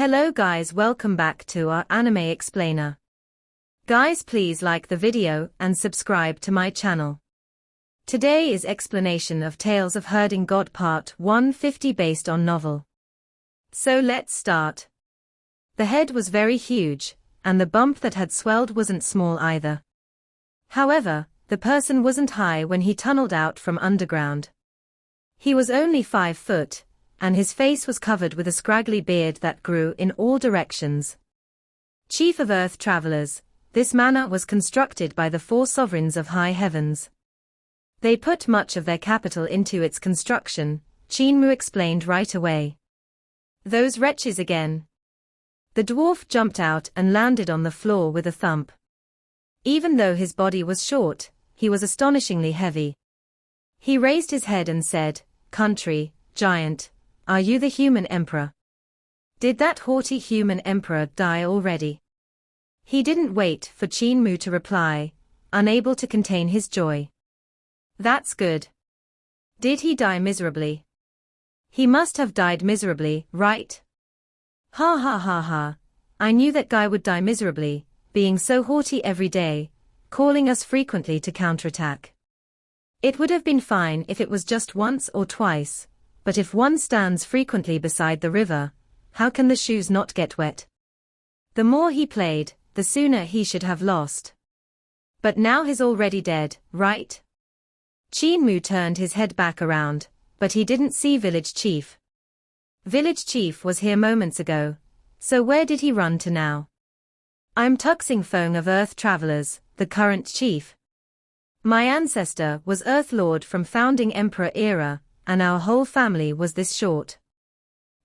Hello guys, welcome back to our anime explainer. Guys, please like the video and subscribe to my channel. Today is explanation of Tales of Herding God Part 150 based on novel. So let's start. The head was very huge, and the bump that had swelled wasn't small either. However, the person wasn't high when he tunneled out from underground. He was only 5 foot, and his face was covered with a scraggly beard that grew in all directions. Chief of Earth Travelers, this manor was constructed by the 4 sovereigns of high heavens. They put much of their capital into its construction, Qin Mu explained right away. Those wretches again. The dwarf jumped out and landed on the floor with a thump. Even though his body was short, he was astonishingly heavy. He raised his head and said, "Country, giant, are you the human emperor? Did that haughty human emperor die already?" He didn't wait for Qin Mu to reply, unable to contain his joy. "That's good. Did he die miserably?" "He must have died miserably, right?" "Ha ha ha ha, I knew that guy would die miserably, being so haughty every day, calling us frequently to counterattack. It would have been fine if it was just once or twice, but if one stands frequently beside the river, how can the shoes not get wet? The more he played, the sooner he should have lost. But now he's already dead, right?" Qin Mu turned his head back around, but he didn't see Village Chief. Village Chief was here moments ago, so where did he run to now? "I'm Tuxing Feng of Earth Travelers, the current chief. My ancestor was Earth Lord from founding Emperor era, and our whole family was this short.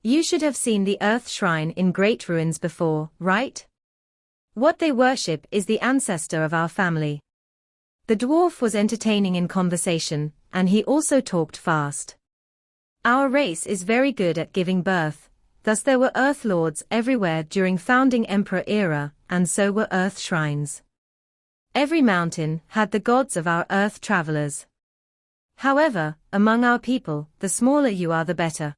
You should have seen the Earth Shrine in Great Ruins before, right? What they worship is the ancestor of our family." The dwarf was entertaining in conversation, and he also talked fast. "Our race is very good at giving birth, thus there were Earth Lords everywhere during founding Emperor era, and so were Earth Shrines. Every mountain had the gods of our Earth Travelers. However, among our people, the smaller you are the better.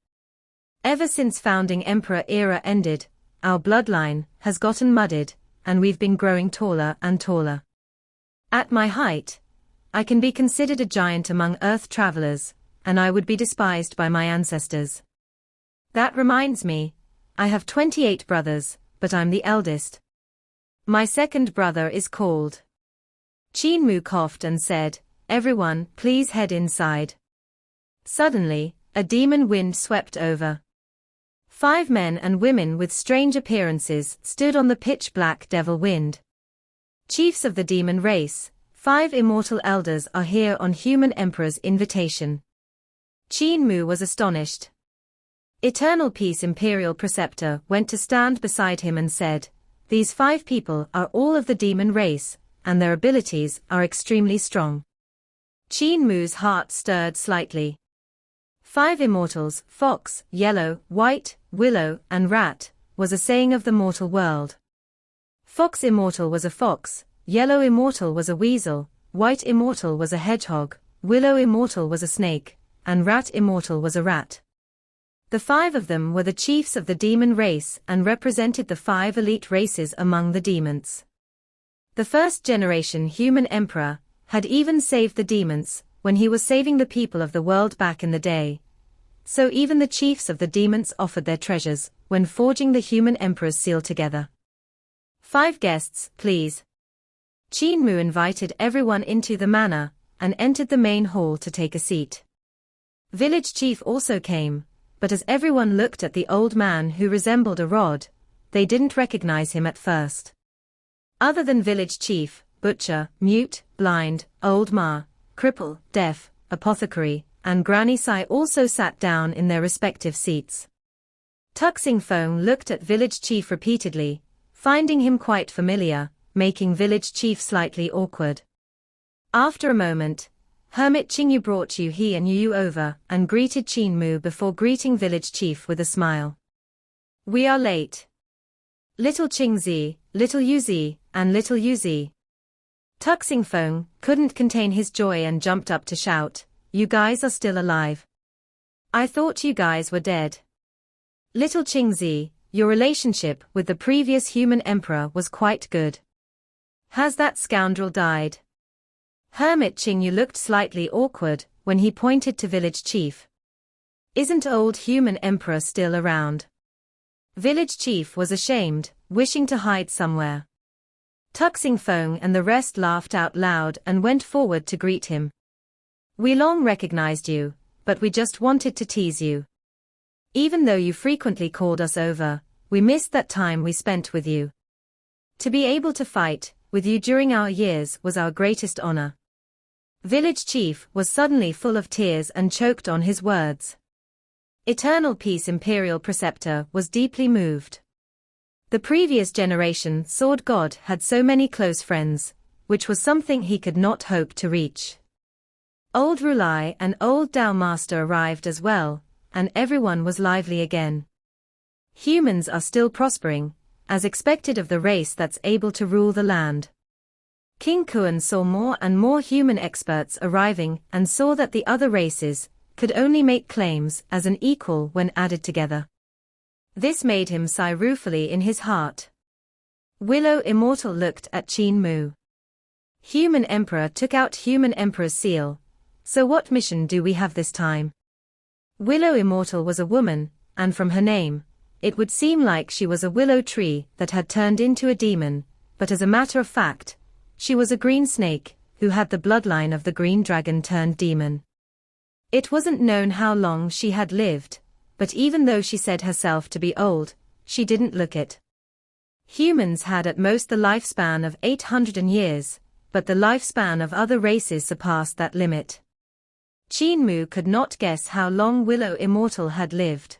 Ever since founding Emperor era ended, our bloodline has gotten muddied, and we've been growing taller and taller. At my height, I can be considered a giant among Earth Travelers, and I would be despised by my ancestors. That reminds me, I have 28 brothers, but I'm the eldest. My second brother is called." Qin Mu coughed and said, "Everyone, please head inside." Suddenly, a demon wind swept over. 5 men and women with strange appearances stood on the pitch-black devil wind. Chiefs of the demon race, 5 immortal elders are here on human emperor's invitation. Qin Mu was astonished. Eternal Peace Imperial Preceptor went to stand beside him and said, "These 5 people are all of the demon race, and their abilities are extremely strong." Qin Mu's heart stirred slightly. 5 immortals, fox, yellow, white, willow, and rat, was a saying of the mortal world. Fox immortal was a fox, yellow immortal was a weasel, white immortal was a hedgehog, willow immortal was a snake, and rat immortal was a rat. The 5 of them were the chiefs of the demon race and represented the 5 elite races among the demons. The first generation human emperor had even saved the demons when he was saving the people of the world back in the day. So even the chiefs of the demons offered their treasures when forging the human emperor's seal together. 5 guests, please." Qin Mu invited everyone into the manor and entered the main hall to take a seat. Village Chief also came, but as everyone looked at the old man who resembled a rod, they didn't recognize him at first. Other than Village Chief, Butcher, Mute, Blind, Old Ma, Cripple, Deaf, Apothecary, and Granny Sai also sat down in their respective seats. Tuxing Feng looked at Village Chief repeatedly, finding him quite familiar, making Village Chief slightly awkward. After a moment, Hermit Qingyu brought he and Yu over and greeted Qin Mu before greeting Village Chief with a smile. "We are late. Little Qingzi, Little Yuzi, and Little Yuzi." Tuxing Feng couldn't contain his joy and jumped up to shout, "You guys are still alive. I thought you guys were dead." Little Qingzi, your relationship with the previous human emperor was quite good. Has that scoundrel died? Hermit Qin Mu looked slightly awkward when he pointed to village chief. Isn't old human emperor still around? Village chief was ashamed, wishing to hide somewhere. Tuxing Feng and the rest laughed out loud and went forward to greet him. We long recognized you, but we just wanted to tease you. Even though you frequently called us over, we missed that time we spent with you. To be able to fight with you during our years was our greatest honor. Village chief was suddenly full of tears and choked on his words. Eternal Peace Imperial Preceptor was deeply moved. The previous generation Sword God had so many close friends, which was something he could not hope to reach. Old Rulai and Old Dao Master arrived as well, and everyone was lively again. Humans are still prospering, as expected of the race that's able to rule the land. King Kuan saw more and more human experts arriving and saw that the other races could only make claims as an equal when added together. This made him sigh ruefully in his heart. Willow Immortal looked at Qin Mu. Human Emperor took out Human Emperor's seal. So what mission do we have this time? Willow Immortal was a woman, and from her name, it would seem like she was a willow tree that had turned into a demon, but as a matter of fact, she was a green snake, who had the bloodline of the green dragon turned demon. It wasn't known how long she had lived, but even though she said herself to be old, she didn't look it. Humans had at most the lifespan of 800 years, but the lifespan of other races surpassed that limit. Qin Mu could not guess how long Willow Immortal had lived.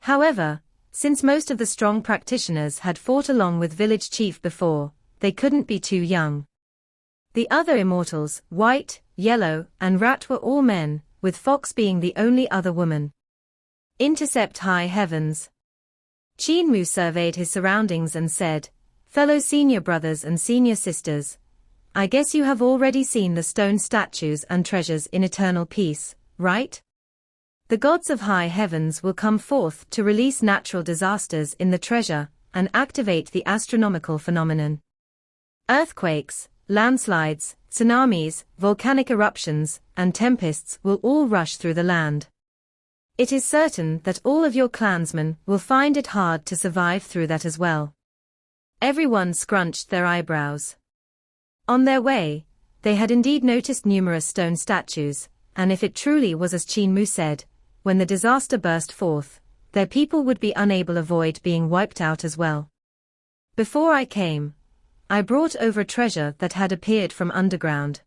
However, since most of the strong practitioners had fought along with village chief before, they couldn't be too young. The other immortals, White, Yellow, and Rat were all men, with Fox being the only other woman. Intercept high heavens. Qin Mu surveyed his surroundings and said, fellow senior brothers and senior sisters, I guess you have already seen the stone statues and treasures in eternal peace, right? The gods of high heavens will come forth to release natural disasters in the treasure and activate the astronomical phenomenon. Earthquakes, landslides, tsunamis, volcanic eruptions, and tempests will all rush through the land. It is certain that all of your clansmen will find it hard to survive through that as well. Everyone scrunched their eyebrows. On their way, they had indeed noticed numerous stone statues, and if it truly was as Qin Mu said, when the disaster burst forth, their people would be unable to avoid being wiped out as well. Before I came, I brought over a treasure that had appeared from underground.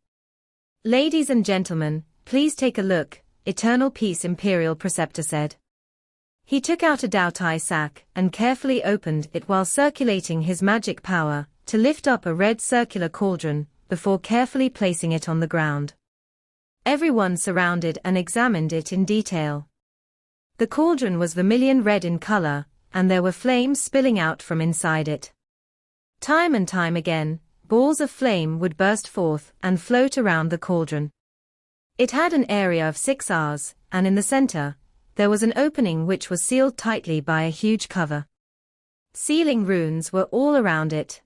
Ladies and gentlemen, please take a look, Eternal Peace Imperial Preceptor said. He took out a Daotai sack and carefully opened it while circulating his magic power to lift up a red circular cauldron before carefully placing it on the ground. Everyone surrounded and examined it in detail. The cauldron was vermilion red in color, and there were flames spilling out from inside it. Time and time again, balls of flame would burst forth and float around the cauldron. It had an area of 6 ars, and in the center, there was an opening which was sealed tightly by a huge cover. Sealing runes were all around it.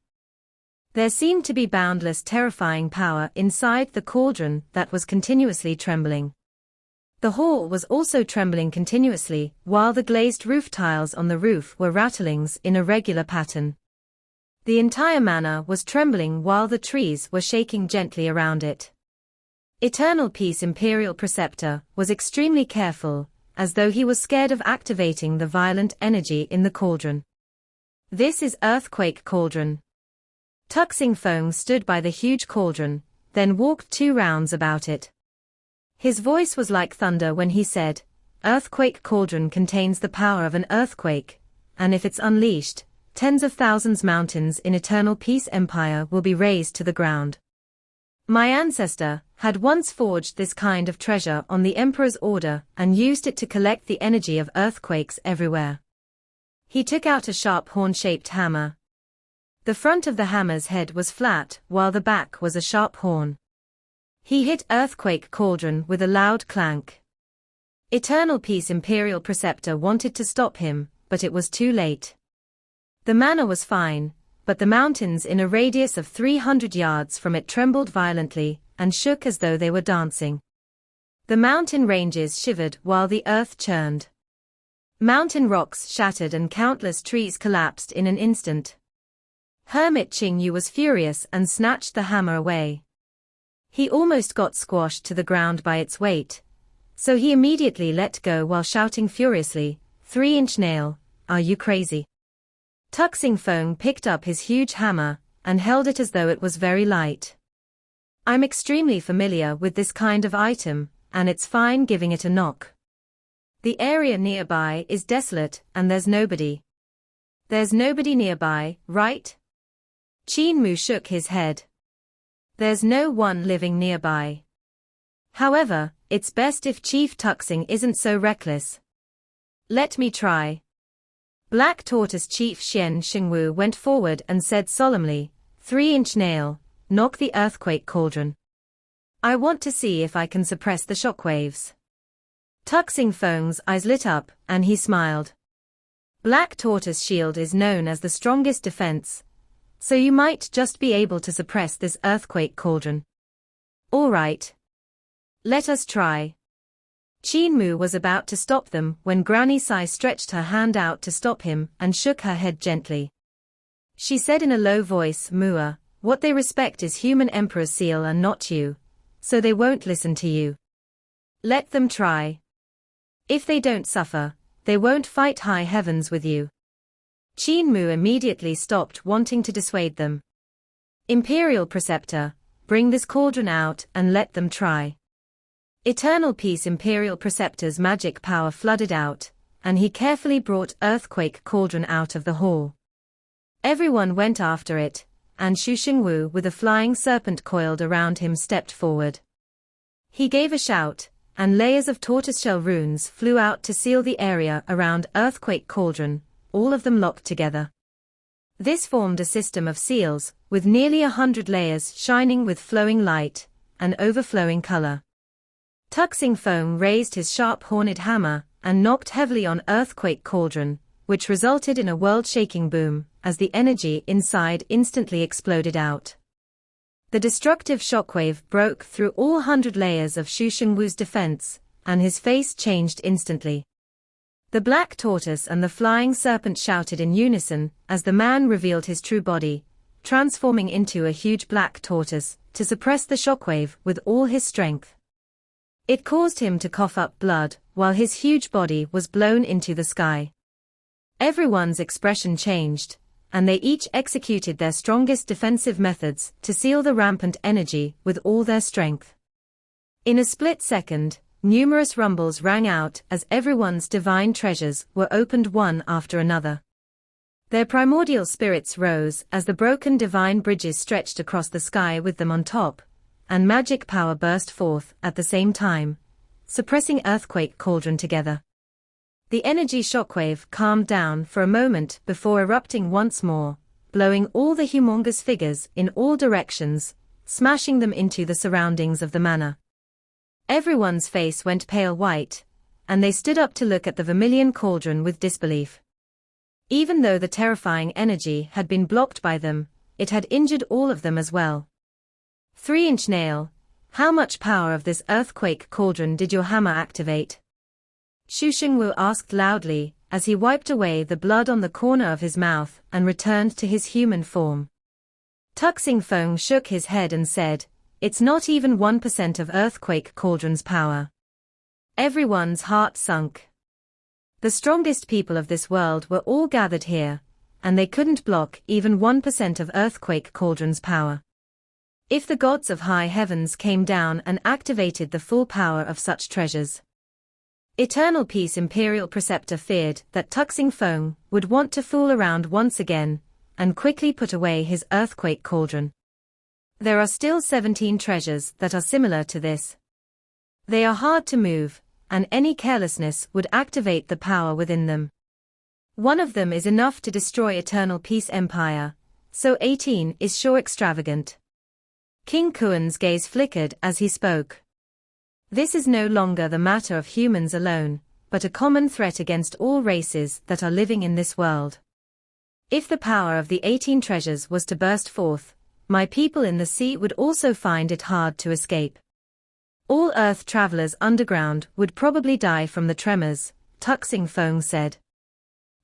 There seemed to be boundless terrifying power inside the cauldron that was continuously trembling. The hall was also trembling continuously, while the glazed roof tiles on the roof were rattlings in a regular pattern. The entire manor was trembling while the trees were shaking gently around it. Eternal Peace Imperial Preceptor was extremely careful, as though he was scared of activating the violent energy in the cauldron. This is Earthquake Cauldron. Tuxing Feng stood by the huge cauldron, then walked 2 rounds about it. His voice was like thunder when he said, Earthquake Cauldron contains the power of an earthquake, and if it's unleashed, tens of thousands mountains in Eternal Peace Empire will be razed to the ground. My ancestor had once forged this kind of treasure on the Emperor's order and used it to collect the energy of earthquakes everywhere. He took out a sharp horn-shaped hammer. The front of the hammer's head was flat, while the back was a sharp horn. He hit Earthquake Cauldron with a loud clank. Eternal Peace Imperial Preceptor wanted to stop him, but it was too late. The manor was fine, but the mountains in a radius of 300 yards from it trembled violently and shook as though they were dancing. The mountain ranges shivered while the earth churned. Mountain rocks shattered and countless trees collapsed in an instant. Hermit Qin Mu was furious and snatched the hammer away. He almost got squashed to the ground by its weight, so he immediately let go while shouting furiously, 3-inch nail, are you crazy? Tuxing Feng picked up his huge hammer and held it as though it was very light. I'm extremely familiar with this kind of item, and it's fine giving it a knock. The area nearby is desolate and there's nobody. There's nobody nearby, right? Qin Mu shook his head. There's no one living nearby. However, it's best if Chief Tuxing isn't so reckless. Let me try. Black Tortoise Chief Qin Mu went forward and said solemnly, 3-inch nail, knock the earthquake cauldron. I want to see if I can suppress the shockwaves. Tuxing Feng's eyes lit up, and he smiled. Black Tortoise Shield is known as the strongest defense, so you might just be able to suppress this earthquake cauldron. All right. Let us try. Qin Mu was about to stop them when Granny Sai stretched her hand out to stop him and shook her head gently. She said in a low voice, Mua, what they respect is human emperor's seal and not you, so they won't listen to you. Let them try. If they don't suffer, they won't fight high heavens with you. Qin Mu immediately stopped wanting to dissuade them. Imperial Preceptor, bring this cauldron out and let them try. Eternal Peace Imperial Preceptor's magic power flooded out, and he carefully brought Earthquake Cauldron out of the hall. Everyone went after it, and Xu Shengwu with a flying serpent coiled around him stepped forward. He gave a shout, and layers of tortoiseshell runes flew out to seal the area around Earthquake Cauldron, all of them locked together. This formed a system of seals, with nearly 100 layers shining with flowing light and overflowing color. Tuxing Feng raised his sharp-horned hammer and knocked heavily on Earthquake Cauldron, which resulted in a world-shaking boom, as the energy inside instantly exploded out. The destructive shockwave broke through all 100 layers of Xu Shengwu's defense, and his face changed instantly. The black tortoise and the flying serpent shouted in unison as the man revealed his true body, transforming into a huge black tortoise to suppress the shockwave with all his strength. It caused him to cough up blood while his huge body was blown into the sky. Everyone's expression changed, and they each executed their strongest defensive methods to seal the rampant energy with all their strength. In a split second, numerous rumbles rang out as everyone's divine treasures were opened one after another. Their primordial spirits rose as the broken divine bridges stretched across the sky with them on top, and magic power burst forth at the same time, suppressing Earthquake Cauldron together. The energy shockwave calmed down for a moment before erupting once more, blowing all the humongous figures in all directions, smashing them into the surroundings of the manor. Everyone's face went pale white, and they stood up to look at the vermilion cauldron with disbelief. Even though the terrifying energy had been blocked by them, it had injured all of them as well. 3-inch nail, how much power of this earthquake cauldron did your hammer activate? Xu Shengwu asked loudly, as he wiped away the blood on the corner of his mouth and returned to his human form. Tuxing Feng shook his head and said, it's not even 1% of Earthquake Cauldron's power. Everyone's heart sunk. The strongest people of this world were all gathered here, and they couldn't block even 1% of Earthquake Cauldron's power. If the gods of high heavens came down and activated the full power of such treasures. Eternal Peace Imperial Preceptor feared that Tuxing Feng would want to fool around once again, and quickly put away his Earthquake Cauldron. There are still 17 treasures that are similar to this. They are hard to move, and any carelessness would activate the power within them. One of them is enough to destroy Eternal Peace Empire, so 18 is sure extravagant. King Kuan's gaze flickered as he spoke. This is no longer the matter of humans alone, but a common threat against all races that are living in this world. If the power of the 18 treasures was to burst forth, my people in the sea would also find it hard to escape. All Earth travelers underground would probably die from the tremors, Tuxing Feng said.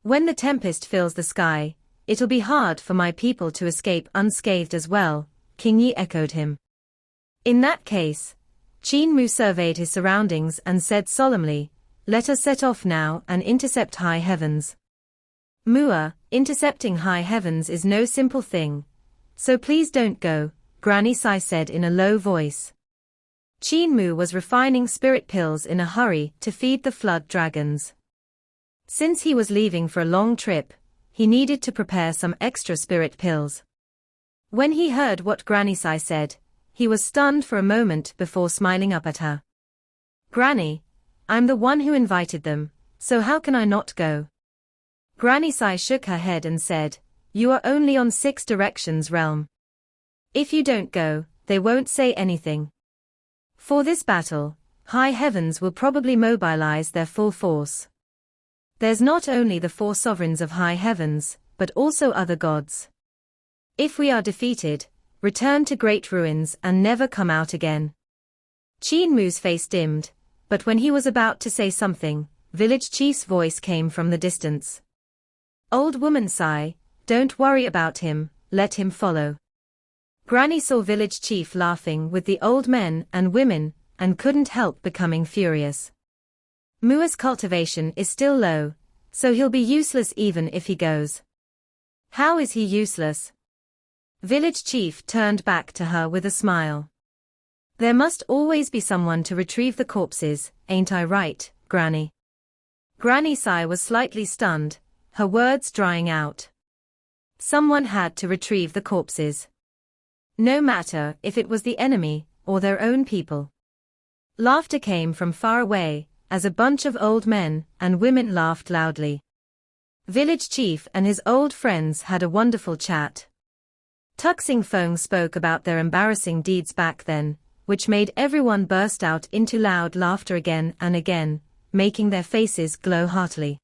When the tempest fills the sky, it'll be hard for my people to escape unscathed as well, Qin Yi echoed him. In that case, Qin Mu surveyed his surroundings and said solemnly, let us set off now and intercept high heavens. Mua, intercepting high heavens is no simple thing. So please don't go, Granny Sai said in a low voice. Qin Mu was refining spirit pills in a hurry to feed the flood dragons. Since he was leaving for a long trip, he needed to prepare some extra spirit pills. When he heard what Granny Sai said, he was stunned for a moment before smiling up at her. Granny, I'm the one who invited them, so how can I not go? Granny Sai shook her head and said, you are only on 6 directions realm. If you don't go, they won't say anything. For this battle, high heavens will probably mobilize their full force. There's not only the 4 sovereigns of high heavens, but also other gods. If we are defeated, return to great ruins and never come out again. Qin Mu's face dimmed, but when he was about to say something, village chief's voice came from the distance. Old woman Sai, don't worry about him, let him follow. Granny saw village chief laughing with the old men and women, and couldn't help becoming furious. Mua's cultivation is still low, so he'll be useless even if he goes. How is he useless? Village chief turned back to her with a smile. There must always be someone to retrieve the corpses, ain't I right, Granny? Granny Sai was slightly stunned, her words drying out. Someone had to retrieve the corpses. No matter if it was the enemy, or their own people. Laughter came from far away, as a bunch of old men and women laughed loudly. Village chief and his old friends had a wonderful chat. Tuxing Feng spoke about their embarrassing deeds back then, which made everyone burst out into loud laughter again and again, making their faces glow heartily.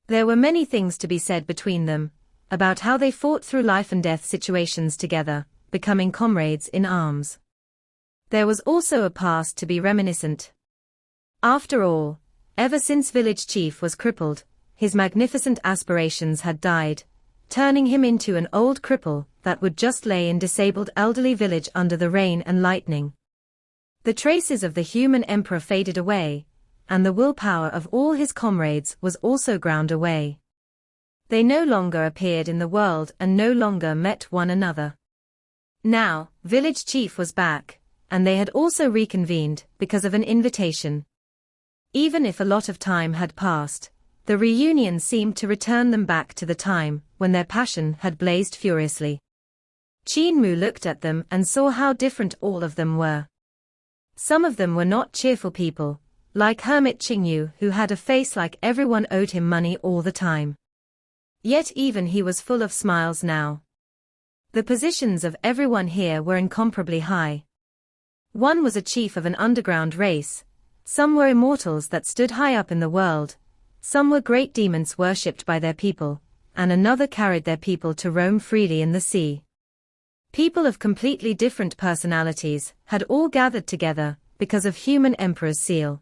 There were many things to be said between them, about how they fought through life and death situations together, becoming comrades in arms. There was also a past to be reminiscent. After all, ever since village chief was crippled, his magnificent aspirations had died, turning him into an old cripple that would just lay in disabled elderly village under the rain and lightning. The traces of the human emperor faded away, and the willpower of all his comrades was also ground away. They no longer appeared in the world and no longer met one another. Now, village chief was back, and they had also reconvened because of an invitation. Even if a lot of time had passed, the reunion seemed to return them back to the time when their passion had blazed furiously. Qin Mu looked at them and saw how different all of them were. Some of them were not cheerful people, like Hermit Qin Yu, who had a face like everyone owed him money all the time. Yet even he was full of smiles now. The positions of everyone here were incomparably high. One was a chief of an underground race, some were immortals that stood high up in the world, some were great demons worshipped by their people, and another carried their people to roam freely in the sea. People of completely different personalities had all gathered together because of human emperor's seal.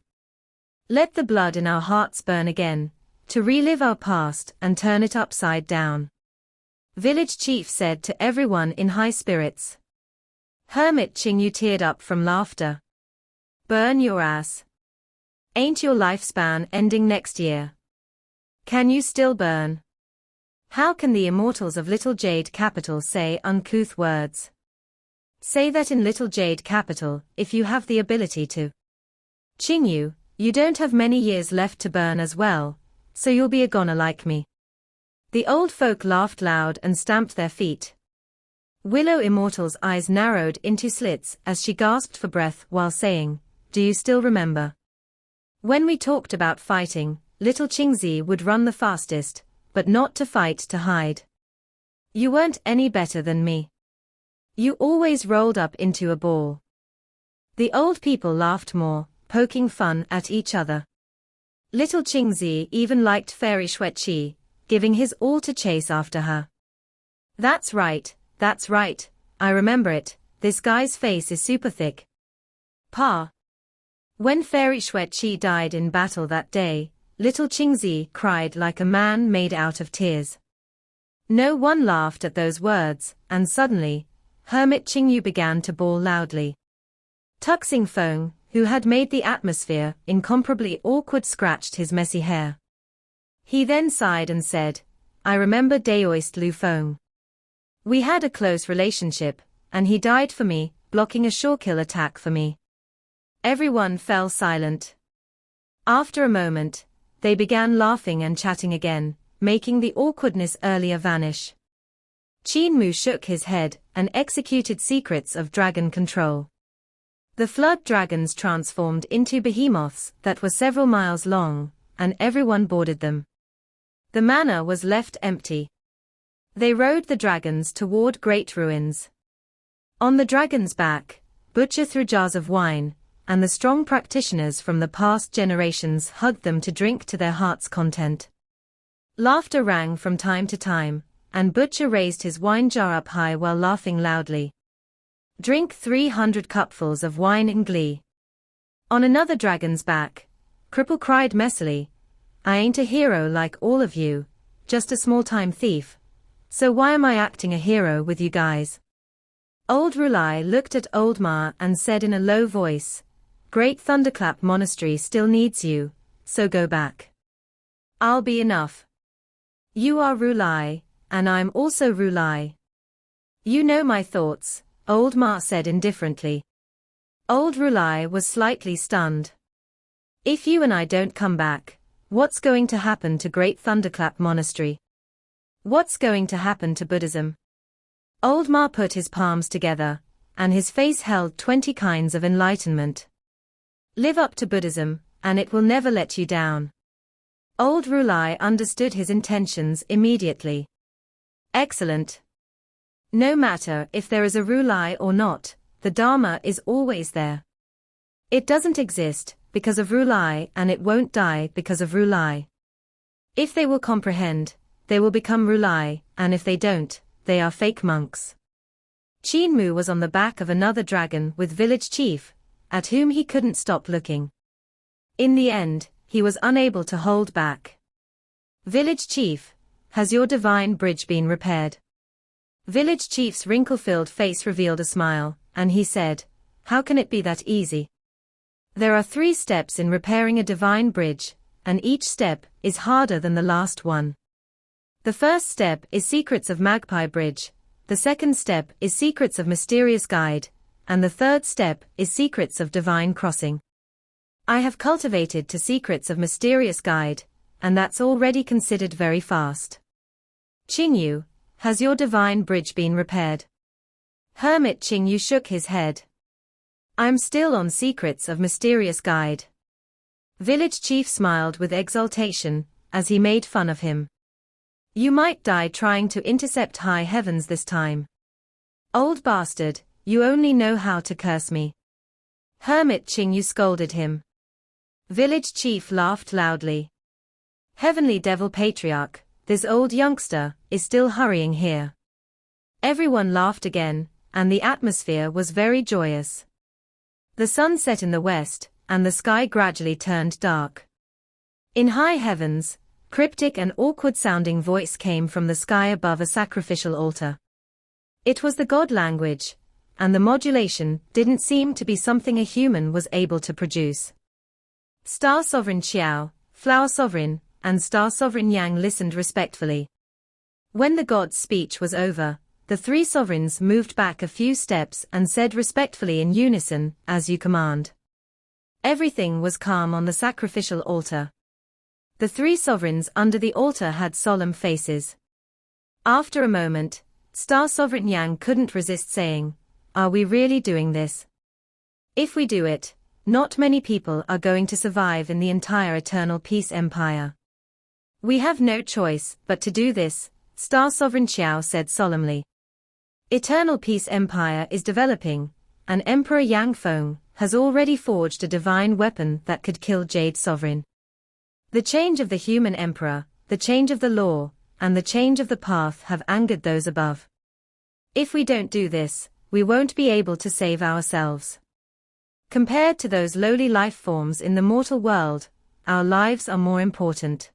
Let the blood in our hearts burn again, to relive our past and turn it upside down. Village chief said to everyone in high spirits. Hermit Qin Yu teared up from laughter. Burn your ass. Ain't your lifespan ending next year? Can you still burn? How can the immortals of Little Jade Capital say uncouth words? Say that in Little Jade Capital if you have the ability to. Qin Yu, you don't have many years left to burn as well, so you'll be a goner like me. The old folk laughed loud and stamped their feet. Willow Immortal's eyes narrowed into slits as she gasped for breath while saying, "Do you still remember? When we talked about fighting, little Qingzi would run the fastest, but not to fight to hide. You weren't any better than me. You always rolled up into a ball." The old people laughed more, poking fun at each other. Little Qingzi even liked Fairy Xueqi, giving his all to chase after her. That's right, I remember it, this guy's face is super thick. Pa. When Fairy Xueqi died in battle that day, little Qingzi cried like a man made out of tears. No one laughed at those words, and suddenly, Hermit Qin Mu began to bawl loudly. Tuxing Feng, who had made the atmosphere incomparably awkward, scratched his messy hair. He then sighed and said, I remember Daoist Lu Feng. We had a close relationship, and he died for me, blocking a shore-kill attack for me. Everyone fell silent. After a moment, they began laughing and chatting again, making the awkwardness earlier vanish. Qin Mu shook his head and executed secrets of dragon control. The flood dragons transformed into behemoths that were several miles long, and everyone boarded them. The manor was left empty. They rode the dragons toward great ruins. On the dragon's back, Butcher threw jars of wine, and the strong practitioners from the past generations hugged them to drink to their heart's content. Laughter rang from time to time, and Butcher raised his wine jar up high while laughing loudly. Drink 300 cupfuls of wine in glee. On another dragon's back, Cripple cried messily, I ain't a hero like all of you, just a small-time thief. So why am I acting a hero with you guys? Old Rulai looked at Old Ma and said in a low voice, Great Thunderclap Monastery still needs you, so go back. I'll be enough. You are Rulai, and I'm also Rulai. You know my thoughts, Old Ma said indifferently. Old Rulai was slightly stunned. If you and I don't come back, what's going to happen to Great Thunderclap Monastery? What's going to happen to Buddhism? Old Ma put his palms together, and his face held 20 kinds of enlightenment. Live up to Buddhism, and it will never let you down. Old Rulai understood his intentions immediately. Excellent. No matter if there is a Rulai or not, the Dharma is always there. It doesn't exist because of Rulai, and it won't die because of Rulai. If they will comprehend, they will become Rulai, and if they don't, they are fake monks. Qin Mu was on the back of another dragon with village chief, at whom he couldn't stop looking. In the end, he was unable to hold back. Village chief, has your divine bridge been repaired? Village chief's wrinkle-filled face revealed a smile, and he said, How can it be that easy? There are 3 steps in repairing a divine bridge, and each step is harder than the last one. The first step is Secrets of Magpie Bridge, the second step is Secrets of Mysterious Guide, and the third step is Secrets of Divine Crossing. I have cultivated to Secrets of Mysterious Guide, and that's already considered very fast. Qin Yu, has your divine bridge been repaired? Hermit Qin Yu shook his head. I'm still on Secrets of Mysterious Guide. Village chief smiled with exultation, as he made fun of him. You might die trying to intercept high heavens this time. Old bastard, you only know how to curse me. Hermit Qin Yu scolded him. Village chief laughed loudly. Heavenly Devil Patriarch, this old youngster is still hurrying here. Everyone laughed again, and the atmosphere was very joyous. The sun set in the west, and the sky gradually turned dark. In high heavens, cryptic and awkward-sounding voice came from the sky above a sacrificial altar. It was the god language, and the modulation didn't seem to be something a human was able to produce. Star Sovereign Xiao, Flower Sovereign, and Star Sovereign Yang listened respectfully. When the god's speech was over, the 3 sovereigns moved back a few steps and said respectfully in unison, as you command. Everything was calm on the sacrificial altar. The 3 sovereigns under the altar had solemn faces. After a moment, Star Sovereign Yang couldn't resist saying, Are we really doing this? If we do it, not many people are going to survive in the entire Eternal Peace Empire. We have no choice but to do this, Star Sovereign Xiao said solemnly. Eternal Peace Empire is developing, and Emperor Yang Feng has already forged a divine weapon that could kill Jade Sovereign. The change of the human emperor, the change of the law, and the change of the path have angered those above. If we don't do this, we won't be able to save ourselves. Compared to those lowly life forms in the mortal world, our lives are more important.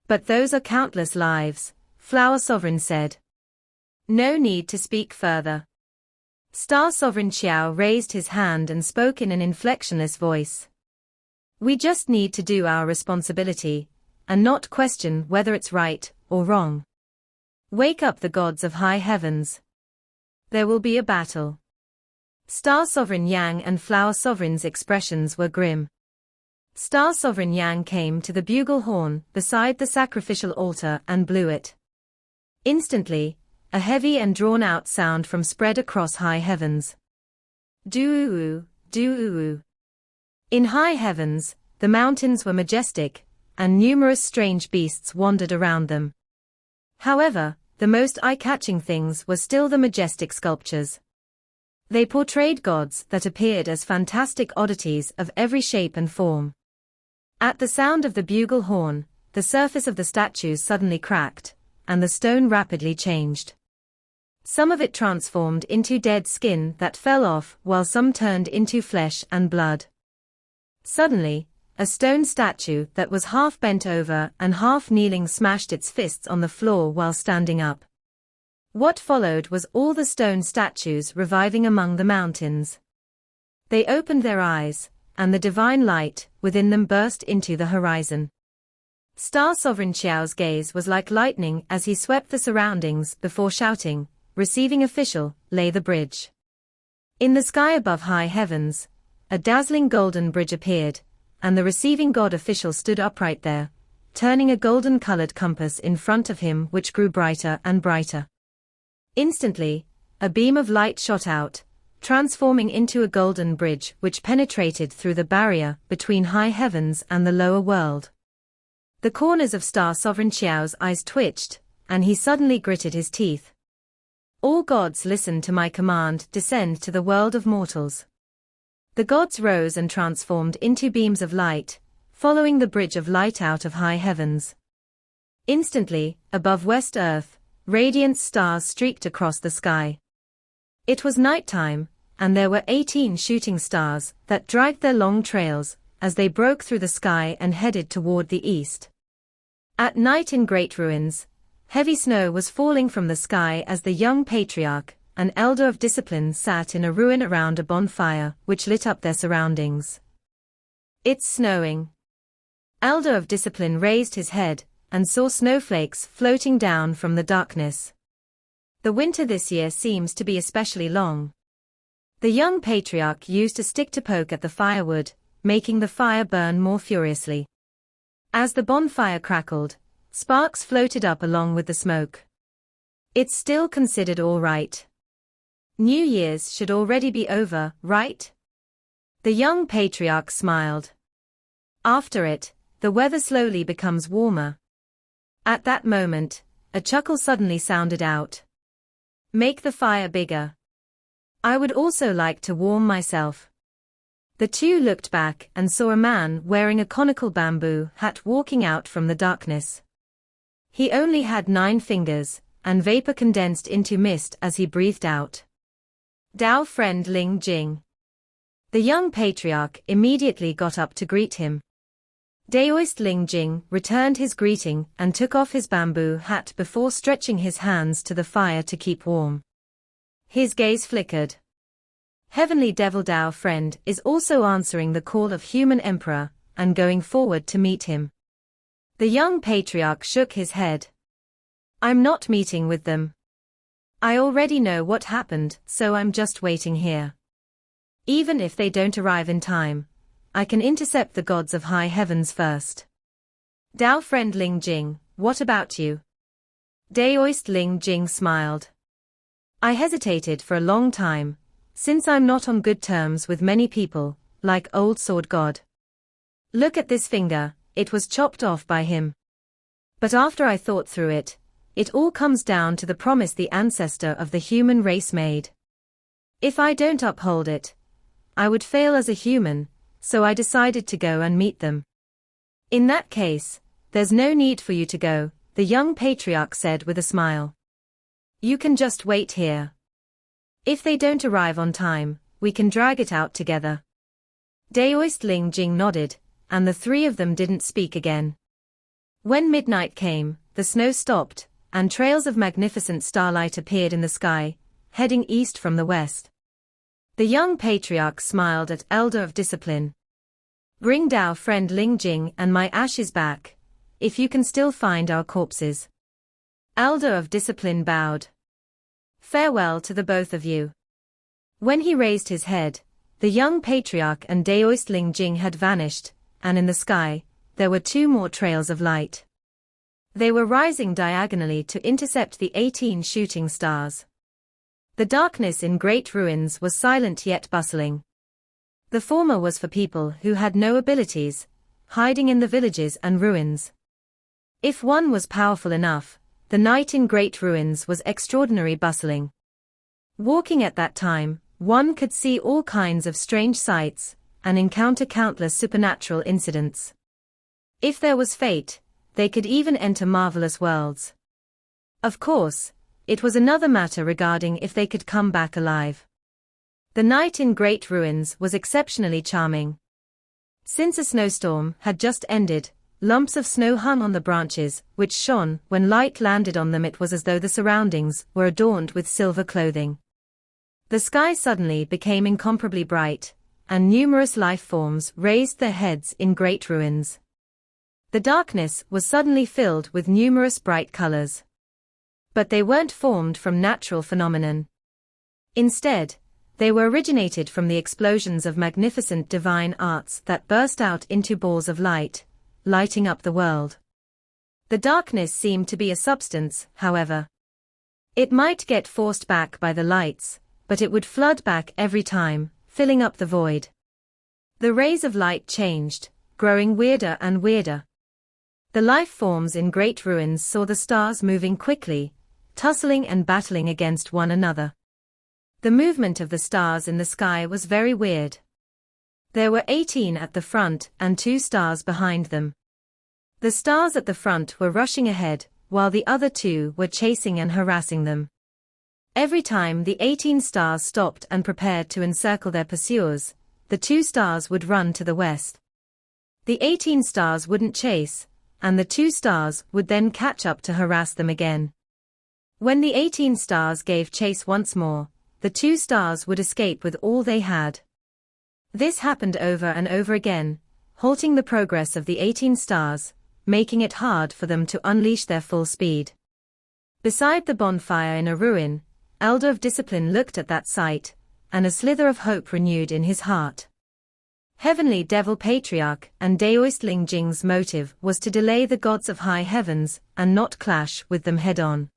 But those are countless lives, Flower Sovereign said. No need to speak further. Star Sovereign Xiao raised his hand and spoke in an inflectionless voice. We just need to do our responsibility, and not question whether it's right or wrong. Wake up the gods of high heavens. There will be a battle. Star Sovereign Yang and Flower Sovereign's expressions were grim. Star Sovereign Yang came to the bugle horn beside the sacrificial altar and blew it. Instantly, a heavy and drawn-out sound from spread across high heavens. Doo-oo, doo-oo. In high heavens, the mountains were majestic, and numerous strange beasts wandered around them. However, the most eye-catching things were still the majestic sculptures. They portrayed gods that appeared as fantastic oddities of every shape and form. At the sound of the bugle horn, the surface of the statues suddenly cracked, and the stone rapidly changed. Some of it transformed into dead skin that fell off, while some turned into flesh and blood. Suddenly, a stone statue that was half bent over and half kneeling smashed its fists on the floor while standing up. What followed was all the stone statues reviving among the mountains. They opened their eyes, and the divine light within them burst into the horizon. Star Sovereign Xiao's gaze was like lightning as he swept the surroundings before shouting, "Receiving official, lay the bridge." In the sky above high heavens, a dazzling golden bridge appeared, and the receiving god official stood upright there, turning a golden-colored compass in front of him which grew brighter and brighter. Instantly, a beam of light shot out, transforming into a golden bridge which penetrated through the barrier between high heavens and the lower world. The corners of Star Sovereign Xiao's eyes twitched, and he suddenly gritted his teeth. All gods listen to my command, descend to the world of mortals. The gods rose and transformed into beams of light, following the bridge of light out of high heavens. Instantly, above West Earth, radiant stars streaked across the sky. It was nighttime, and there were 18 shooting stars that dragged their long trails as they broke through the sky and headed toward the east. At night in great ruins, heavy snow was falling from the sky as the young patriarch, an elder of discipline, sat in a ruin around a bonfire which lit up their surroundings. It's snowing. Elder of discipline raised his head and saw snowflakes floating down from the darkness. The winter this year seems to be especially long. The young patriarch used a stick to poke at the firewood, making the fire burn more furiously. As the bonfire crackled, sparks floated up along with the smoke. It's still considered all right. New Year's should already be over, right? The young patriarch smiled. After it, the weather slowly becomes warmer. At that moment, a chuckle suddenly sounded out. Make the fire bigger. I would also like to warm myself. The two looked back and saw a man wearing a conical bamboo hat walking out from the darkness. He only had 9 fingers, and vapor condensed into mist as he breathed out. Dao friend Ling Jing. The young patriarch immediately got up to greet him. Daoist Ling Jing returned his greeting and took off his bamboo hat before stretching his hands to the fire to keep warm. His gaze flickered. Heavenly Devil Dao friend is also answering the call of human emperor and going forward to meet him. The young patriarch shook his head. I'm not meeting with them. I already know what happened, so I'm just waiting here. Even if they don't arrive in time, I can intercept the gods of high heavens first. Dao friend Ling Jing, what about you? Daoist Ling Jing smiled. I hesitated for a long time, since I'm not on good terms with many people, like Old Sword God. Look at this finger, it was chopped off by him. But after I thought through it, it all comes down to the promise the ancestor of the human race made. If I don't uphold it, I would fail as a human, so I decided to go and meet them. In that case, there's no need for you to go, the young patriarch said with a smile. You can just wait here. If they don't arrive on time, we can drag it out together. Daoist Ling Jing nodded, and the three of them didn't speak again. When midnight came, the snow stopped, and trails of magnificent starlight appeared in the sky, heading east from the west. The young patriarch smiled at Elder of Discipline. Bring Dao friend Ling Jing and my ashes back, if you can still find our corpses. Elder of Discipline bowed. Farewell to the both of you. When he raised his head, the young patriarch and Daoist Ling Jing had vanished, and in the sky, there were two more trails of light. They were rising diagonally to intercept the 18 shooting stars. The darkness in Great Ruins was silent yet bustling. The former was for people who had no abilities, hiding in the villages and ruins. If one was powerful enough, the night in Great Ruins was extraordinarily bustling. Walking at that time, one could see all kinds of strange sights, and encounter countless supernatural incidents. If there was fate, they could even enter marvelous worlds. Of course, it was another matter regarding if they could come back alive. The night in Great Ruins was exceptionally charming. Since a snowstorm had just ended, lumps of snow hung on the branches, which shone when light landed on them. It was as though the surroundings were adorned with silver clothing. The sky suddenly became incomparably bright, and numerous life forms raised their heads in Great Ruins. The darkness was suddenly filled with numerous bright colors. But they weren't formed from natural phenomenon. Instead, they were originated from the explosions of magnificent divine arts that burst out into balls of light, lighting up the world. The darkness seemed to be a substance, however. It might get forced back by the lights, but it would flood back every time, filling up the void. The rays of light changed, growing weirder and weirder. The life forms in Great Ruins saw the stars moving quickly, tussling and battling against one another. The movement of the stars in the sky was very weird. There were 18 at the front and 2 stars behind them. The stars at the front were rushing ahead, while the other 2 were chasing and harassing them. Every time the 18 stars stopped and prepared to encircle their pursuers, the 2 stars would run to the west. The 18 stars wouldn't chase, and the 2 stars would then catch up to harass them again. When the 18 stars gave chase once more, the 2 stars would escape with all they had. This happened over and over again, halting the progress of the 18 stars, making it hard for them to unleash their full speed. Beside the bonfire in a ruin, Elder of Discipline looked at that sight, and a slither of hope renewed in his heart. Heavenly Devil Patriarch and Daoist Ling Jing's motive was to delay the gods of high heavens and not clash with them head-on.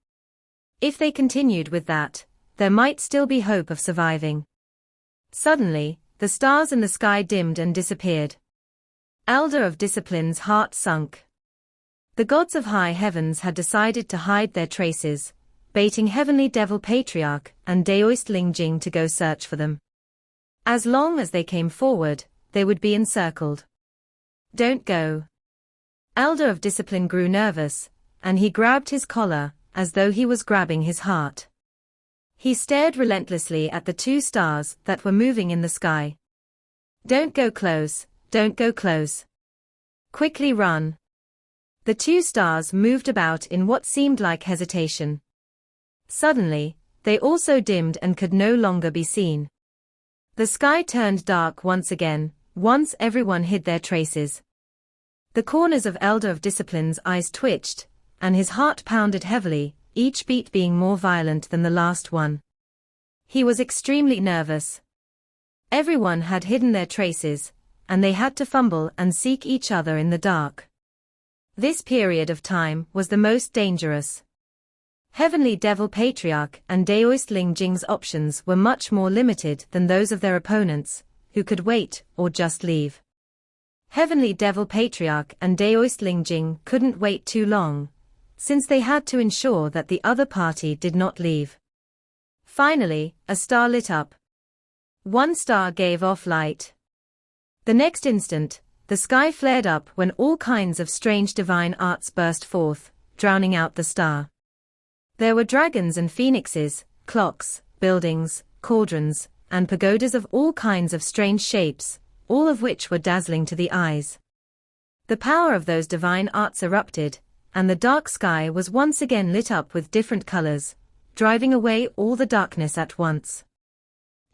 If they continued with that, there might still be hope of surviving. Suddenly, the stars in the sky dimmed and disappeared. Elder of Discipline's heart sunk. The gods of high heavens had decided to hide their traces, baiting Heavenly Devil Patriarch and Daoist Ling Jing to go search for them. As long as they came forward, they would be encircled. Don't go. Elder of Discipline grew nervous, and he grabbed his collar, as though he was grabbing his heart. He stared relentlessly at the 2 stars that were moving in the sky. Don't go close, don't go close. Quickly run. The 2 stars moved about in what seemed like hesitation. Suddenly, they also dimmed and could no longer be seen. The sky turned dark once again, once everyone hid their traces. The corners of Elder of Discipline's eyes twitched, and his heart pounded heavily, each beat being more violent than the last one. He was extremely nervous. Everyone had hidden their traces, and they had to fumble and seek each other in the dark. This period of time was the most dangerous. Heavenly Devil Patriarch and Daoist Ling Jing's options were much more limited than those of their opponents, who could wait or just leave. Heavenly Devil Patriarch and Daoist Ling Jing couldn't wait too long, since they had to ensure that the other party did not leave. Finally, a star lit up. One star gave off light. The next instant, The sky flared up when all kinds of strange divine arts burst forth, drowning out the star. There were dragons and phoenixes, clocks, buildings, cauldrons, and pagodas of all kinds of strange shapes, all of which were dazzling to the eyes. The power of those divine arts erupted, and the dark sky was once again lit up with different colors, driving away all the darkness at once.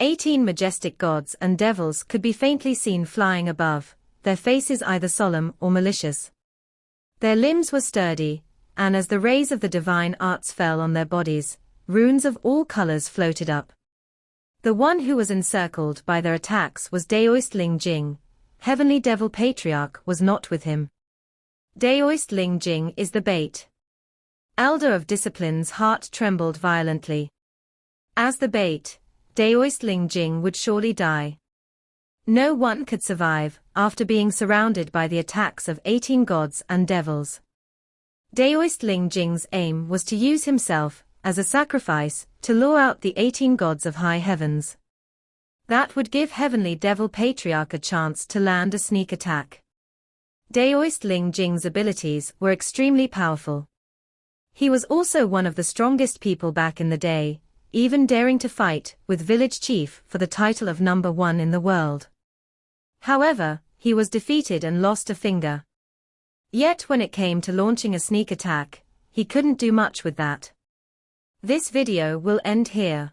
18 majestic gods and devils could be faintly seen flying above, their faces either solemn or malicious. Their limbs were sturdy, and as the rays of the divine arts fell on their bodies, runes of all colors floated up. The one who was encircled by their attacks was Daoist Ling Jing. Heavenly Devil Patriarch was not with him. Daoist Ling Jing is the bait. Elder of Discipline's heart trembled violently. As the bait, Daoist Ling Jing would surely die. No one could survive, after being surrounded by the attacks of 18 gods and devils. Daoist Ling Jing's aim was to use himself, as a sacrifice, to lure out the 18 gods of high heavens. That would give Heavenly Devil Patriarch a chance to land a sneak attack. Daoist Ling Jing's abilities were extremely powerful. He was also one of the strongest people back in the day, even daring to fight with Village Chief for the title of number 1 in the world. However, he was defeated and lost a finger. Yet when it came to launching a sneak attack, he couldn't do much with that. This video will end here.